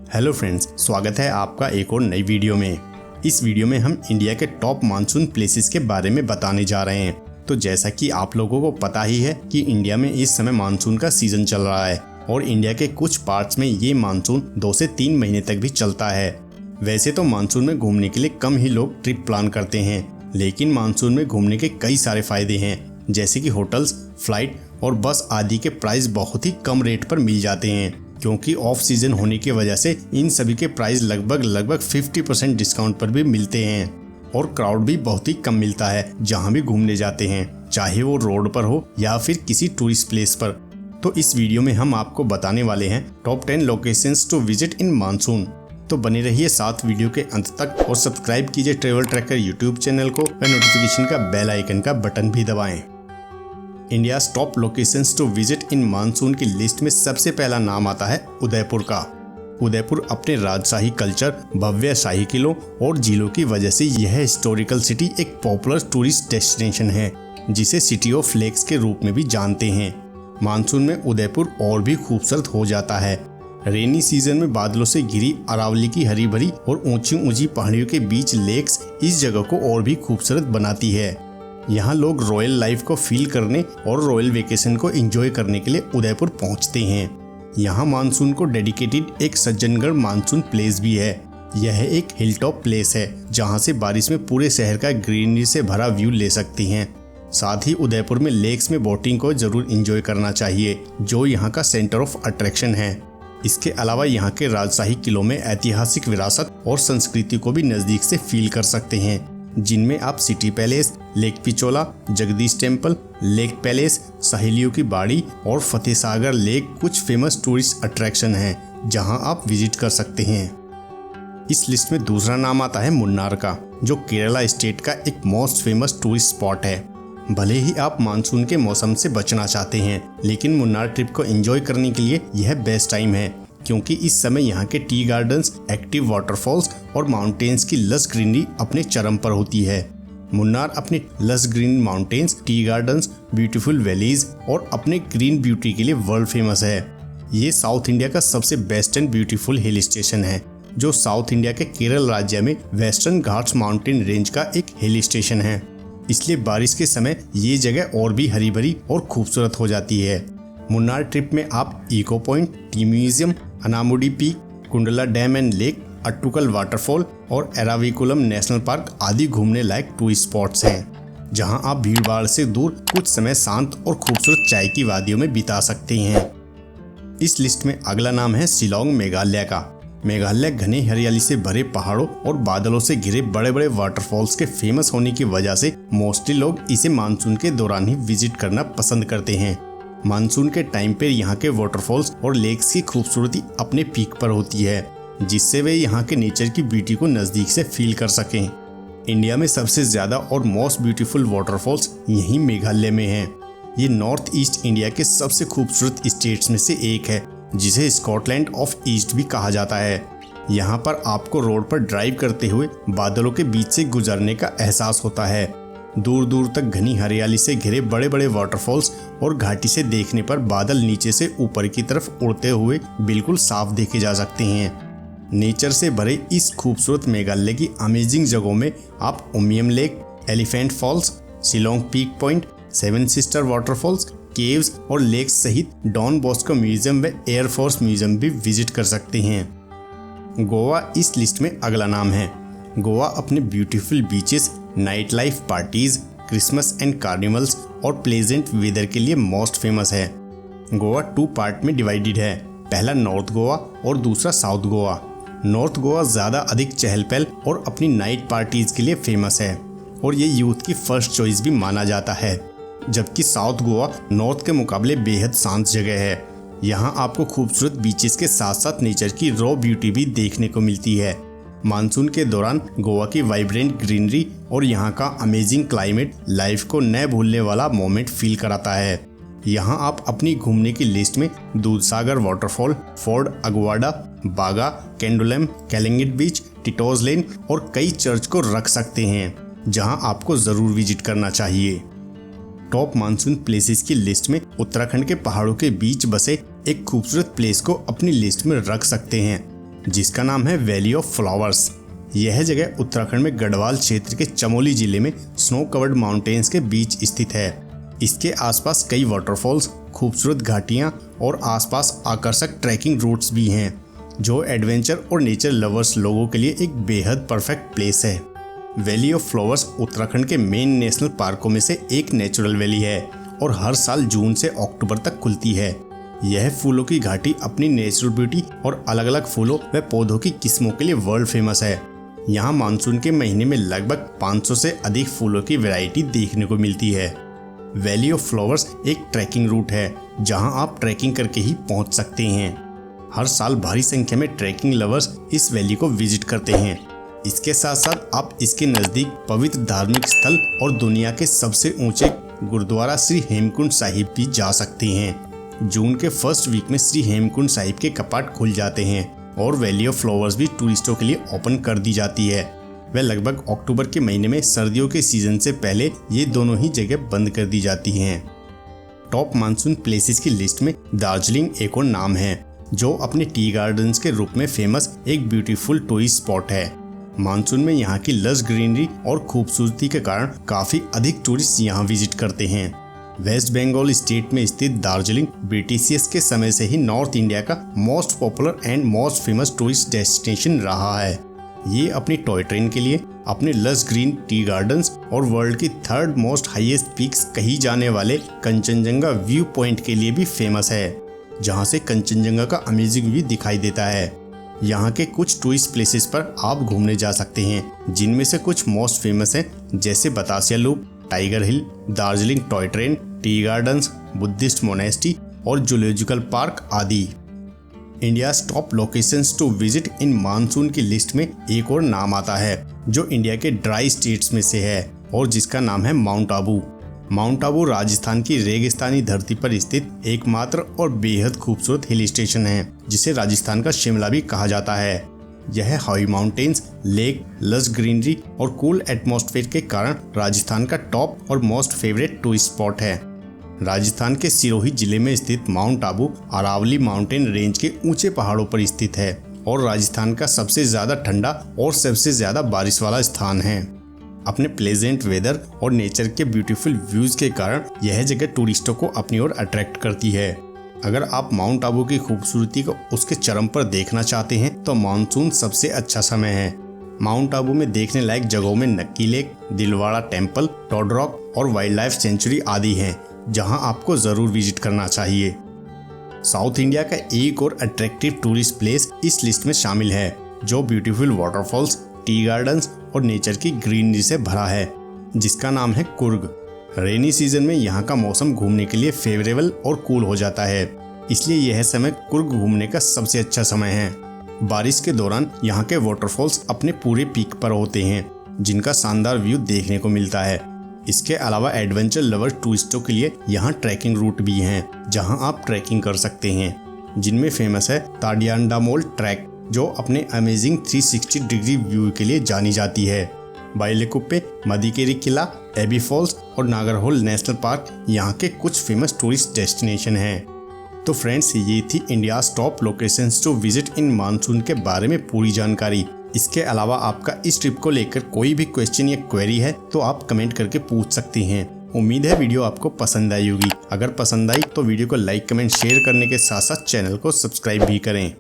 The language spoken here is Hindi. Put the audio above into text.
हेलो फ्रेंड्स, स्वागत है आपका एक और नई वीडियो में। इस वीडियो में हम इंडिया के टॉप मानसून प्लेसेस के बारे में बताने जा रहे हैं। तो जैसा कि आप लोगों को पता ही है कि इंडिया में इस समय मानसून का सीजन चल रहा है और इंडिया के कुछ पार्ट्स में ये मानसून 2 से 3 महीने तक भी चलता है। वैसे तो मानसून में घूमने के लिए कम ही लोग ट्रिप प्लान करते हैं, लेकिन मानसून में घूमने के कई सारे फायदे हैं, जैसे कि होटल्स, फ्लाइट और बस आदि के प्राइस बहुत ही कम रेट पर मिल जाते हैं, क्योंकि ऑफ सीजन होने की वजह से इन सभी के प्राइस लगभग 50% डिस्काउंट पर भी मिलते हैं और क्राउड भी बहुत ही कम मिलता है जहां भी घूमने जाते हैं, चाहे वो रोड पर हो या फिर किसी टूरिस्ट प्लेस पर। तो इस वीडियो में हम आपको बताने वाले हैं top 10 locations to visit in monsoon. तो बने रहिए साथ वीडियो के अंत तक और सब्सक्राइब कीजिए ट्रैवल ट्रैकर यूट्यूब चैनल को और नोटिफिकेशन का बेल आइकन का बटन भी दबाएं। India top locations to visit in monsoon की लिस्ट में सबसे पहला नाम आता है उदयपुर का। उदयपुर अपने राजशाही कल्चर, भव्य शाही किलों और झीलों की वजह से यह हिस्टोरिकल सिटी एक पॉपुलर टूरिस्ट डेस्टिनेशन है, जिसे सिटी ऑफ लेक्स के रूप में भी जानते हैं। मानसून में उदयपुर और भी खूबसूरत हो जाता है। रेनी सीजन में बादलों से घिरी अरावली की हरी भरी और ऊंची ऊंची पहाड़ियों के बीच लेक्स इस जगह को और भी खूबसूरत बनाती है। यहाँ लोग रॉयल लाइफ को फील करने और रॉयल वेकेशन को एंजॉय करने के लिए उदयपुर पहुँचते हैं। यहाँ मानसून को डेडिकेटेड एक सज्जनगढ़ मानसून प्लेस भी है। यह एक हिल टॉप प्लेस है जहाँ से बारिश में पूरे शहर का ग्रीनरी से भरा व्यू ले सकते हैं। साथ ही उदयपुर में लेक्स में बोटिंग को जरूर एंजॉय करना चाहिए, जो यहाँ का सेंटर ऑफ अट्रैक्शन है। इसके अलावा यहाँ के राजशाही किलों में ऐतिहासिक विरासत और संस्कृति को भी नजदीक से फील कर सकते हैं, जिनमें आप city palace, lake Pichola, Jagdish temple, lake palace, सहेलियों की बाड़ी और फतेह सागर लेक कुछ फेमस टूरिस्ट अट्रैक्शन हैं जहां आप विजिट कर सकते हैं। इस लिस्ट में दूसरा नाम आता है मुन्नार का, जो केरला स्टेट का एक मोस्ट फेमस टूरिस्ट स्पॉट है। भले ही आप मानसून के मौसम से बचना चाहते हैं, लेकिन मुन्नार ट्रिप को एंजॉय करने के लिए यह बेस्ट टाइम है, क्योंकि इस समय यहाँ के टी गार्डन्स, एक्टिव वाटरफॉल्स और माउंटेन्स की लस ग्रीनरी अपने चरम पर होती है। मुन्नार अपने लस green mountains, tea gardens, beautiful valleys और अपने ग्रीन ब्यूटी के लिए वर्ल्ड फेमस है। ये साउथ इंडिया का सबसे best and beautiful hill station है, जो साउथ इंडिया के केरल राज्य में वेस्टर्न घाट्स माउंटेन रेंज का एक हिल स्टेशन है। इसलिए बारिश के समय ये जगह और भी हरी भरी और खूबसूरत हो जाती है। मुन्नार ट्रिप में आप echo point, tea museum, Anamudi peak, Kundala dam and lake, Attukal waterfall और एराविकुलम नेशनल पार्क आदि घूमने लायक टूरिस्ट स्पॉट्स हैं, जहां आप भीड़ भाड़ से दूर कुछ समय शांत और खूबसूरत चाय की वादियों में बिता सकते हैं। इस लिस्ट में अगला नाम है शिलोंग, मेघालय का। मेघालय घने हरियाली से भरे पहाड़ों और बादलों से घिरे बड़े बड़े वाटरफॉल्स के फेमस होने की वजह से मोस्टली लोग इसे मानसून के दौरान ही विजिट करना पसंद करते हैं। मानसून के टाइम पे यहाँ के वाटरफॉल्स और लेक्स की खूबसूरती अपने पीक पर होती है, जिससे वे यहाँ के नेचर की ब्यूटी को नज़दीक से फील कर सकें। इंडिया में सबसे ज़्यादा और मोस्ट ब्यूटीफुल वाटरफॉल्स यहीं मेघालय में हैं। ये नॉर्थ ईस्ट इंडिया के सबसे खूबसूरत स्टेट्स में से एक है, जिसे स्कॉटलैंड ऑफ ईस्ट भी कहा जाता है। यहाँ पर आपको रोड पर ड्राइव करते हुए बादलों के बीच से गुजरने का एहसास होता है। दूर दूर तक घनी हरियाली से घिरे बड़े बड़े वाटरफॉल्स और घाटी से देखने पर बादल नीचे से ऊपर की तरफ उड़ते हुए बिल्कुल साफ देखे जा सकते हैं। नेचर से भरे इस खूबसूरत मेघालय की अमेजिंग जगहों में आप Umiam lake, elephant falls, Shillong peak point, 7 sister waterfalls, caves और लेक्स सहित डॉन बॉस्को म्यूजियम व एयरफोर्स म्यूजियम भी विजिट कर सकते हैं। गोवा इस लिस्ट में अगला नाम है। गोवा अपने beautiful beaches, night life, parties, Christmas and carnivals और प्लेजेंट वेदर के लिए मोस्ट फेमस है। गोवा 2 पार्ट में डिवाइडेड है, पहला नॉर्थ गोवा और दूसरा साउथ गोवा। नॉर्थ गोवा ज़्यादा अधिक चहल पहल और अपनी नाइट पार्टीज के लिए फेमस है और ये यूथ की फर्स्ट चॉइस भी माना जाता है, जबकि साउथ गोवा नॉर्थ के मुकाबले बेहद शांत जगह है। यहाँ आपको खूबसूरत बीचेस के साथ साथ नेचर की रॉ ब्यूटी भी देखने को मिलती है। मानसून के दौरान गोवा की वाइब्रेंट ग्रीनरी और यहाँ का अमेजिंग क्लाइमेट लाइफ को न भूलने वाला मोमेंट फील कराता है। यहाँ आप अपनी घूमने की लिस्ट में दूधसागर वाटरफॉल, फोर्ट अगवाडा, बागा, कैंडोलम, कैलिंगट बीच, टिटोज लेन और कई चर्च को रख सकते हैं, जहाँ आपको ज़रूर विजिट करना चाहिए। टॉप मानसून प्लेसेस की लिस्ट में उत्तराखंड के पहाड़ों के बीच बसे एक खूबसूरत प्लेस को अपनी लिस्ट में रख सकते हैं। जिसका नाम है वैली ऑफ फ्लावर्स। यह जगह उत्तराखंड में गढ़वाल क्षेत्र के चमोली जिले में स्नो कवर्ड माउंटेन्स के बीच स्थित है। इसके आसपास कई वाटरफॉल्स, खूबसूरत घाटियां और आसपास आकर्षक ट्रैकिंग रूट्स भी हैं, जो एडवेंचर और नेचर लवर्स लोगों के लिए एक बेहद परफेक्ट प्लेस है। वैली ऑफ फ्लावर्स उत्तराखंड के मेन नेशनल पार्कों में से एक नेचुरल वैली है और हर साल जून से अक्टूबर तक खुलती है। यह फूलों की घाटी अपनी नेचुरल ब्यूटी और अलग अलग फूलों व पौधों की किस्मों के लिए वर्ल्ड फेमस है। यहाँ मानसून के महीने में लगभग 500 से अधिक फूलों की वैरायटी देखने को मिलती है। वैली ऑफ फ्लावर्स एक ट्रैकिंग रूट है जहाँ आप ट्रैकिंग करके ही पहुँच सकते हैं। हर साल भारी संख्या में ट्रैकिंग लवर्स इस वैली को विजिट करते हैं। इसके साथ साथ आप इसके नज़दीक पवित्र धार्मिक स्थल और दुनिया के सबसे ऊंचे गुरुद्वारा श्री हेमकुंड साहिब भी जा सकते हैं। जून के फर्स्ट वीक में श्री हेमकुंड साहिब के कपाट खुल जाते हैं और वैली ऑफ फ्लावर्स भी टूरिस्टों के लिए ओपन कर दी जाती है। वह लगभग अक्टूबर के महीने में सर्दियों के सीजन से पहले ये दोनों ही जगह बंद कर दी जाती हैं। टॉप मानसून प्लेसेस की लिस्ट में दार्जिलिंग एक और नाम है, जो अपने टी गार्डन्स के रूप में फेमस एक ब्यूटीफुल टूरिस्ट स्पॉट है। मानसून में यहाँ की लश ग्रीनरी और खूबसूरती के कारण काफी अधिक टूरिस्ट यहाँ विजिट करते हैं। वेस्ट बंगाल स्टेट में स्थित दार्जिलिंग ब्रिटिशियर्स के समय से ही नॉर्थ इंडिया का most popular and most famous tourist destination रहा है। ये अपनी टॉय ट्रेन के लिए, अपने लश ग्रीन टी गार्डन्स और वर्ल्ड की थर्ड मोस्ट हाईएस्ट पीक्स कही जाने वाले कंचनजंगा व्यू पॉइंट के लिए भी फेमस है, जहाँ से कंचनजंगा का अमेजिंग व्यू दिखाई देता है। यहाँ के कुछ टूरिस्ट प्लेसेस पर आप घूमने जा सकते हैं, जिनमें से कुछ मोस्ट फेमस हैं, जैसे Batasia loop, tiger hill, Darjeeling toy train, tea gardens, Buddhist monastery और जूलॉजिकल पार्क आदि। India's top locations to visit in monsoon की लिस्ट में एक और नाम आता है, जो इंडिया के ड्राई स्टेट्स में से है और जिसका नाम है माउंट आबू। माउंट आबू राजस्थान की रेगिस्तानी धरती पर स्थित एकमात्र और बेहद खूबसूरत हिल स्टेशन है, जिसे राजस्थान का शिमला भी कहा जाता है। यह high mountains, lake, lush greenery और कूल एटमॉस्फेयर के कारण राजस्थान का टॉप और मोस्ट फेवरेट टूरिस्ट स्पॉट है। राजस्थान के सिरोही जिले में स्थित mount Abu Aravalli mountain range के ऊंचे पहाड़ों पर स्थित है और राजस्थान का सबसे ज्यादा ठंडा और सबसे ज्यादा बारिश वाला स्थान है। अपने प्लेजेंट वेदर और नेचर के ब्यूटीफुल व्यूज के कारण यह जगह टूरिस्टों को अपनी ओर अट्रैक्ट करती है। अगर आप माउंट आबू की खूबसूरती को उसके चरम पर देखना चाहते हैं तो मानसून सबसे अच्छा समय है। माउंट आबू में देखने लायक जगहों में Nakki lake, Dilwara temple, toad rock और वाइल्ड लाइफ सेंचुरी आदि हैं, जहां आपको जरूर विजिट करना चाहिए। साउथ इंडिया का एक और अट्रैक्टिव टूरिस्ट प्लेस इस लिस्ट में शामिल है, जो ब्यूटीफुल वाटरफॉल्स, टी गार्डन्स और नेचर की ग्रीनरी से भरा है, जिसका नाम है कुर्ग। रेनी सीजन में यहाँ का मौसम घूमने के लिए फेवरेबल और कूल हो जाता है, इसलिए यह समय कुर्ग घूमने का सबसे अच्छा समय है। बारिश के दौरान यहाँ के वाटरफॉल्स अपने पूरे पीक पर होते हैं, जिनका शानदार व्यू देखने को मिलता है। इसके अलावा एडवेंचर लवर टूरिस्टों के लिए यहाँ ट्रैकिंग रूट भी हैं, जहाँ आप ट्रैकिंग कर सकते हैं, जिनमें फेमस है ताडियांडामोल ट्रैक, जो अपने अमेजिंग 360 डिग्री व्यू के लिए जानी जाती है। बाइलेकुप्पे, मदिकेरी किला, एबी फॉल्स और नागरहोल नेशनल पार्क यहाँ के कुछ फेमस टूरिस्ट डेस्टिनेशन हैं। तो फ्रेंड्स, ये थी India's top locations to visit in monsoon के बारे में पूरी जानकारी। इसके अलावा आपका इस ट्रिप को लेकर कोई भी क्वेश्चन या क्वेरी है तो आप कमेंट करके पूछ सकते हैं। उम्मीद है वीडियो आपको पसंद आई होगी। अगर पसंद आई तो वीडियो को लाइक, कमेंट, शेयर करने के साथ साथ चैनल को सब्सक्राइब भी करें।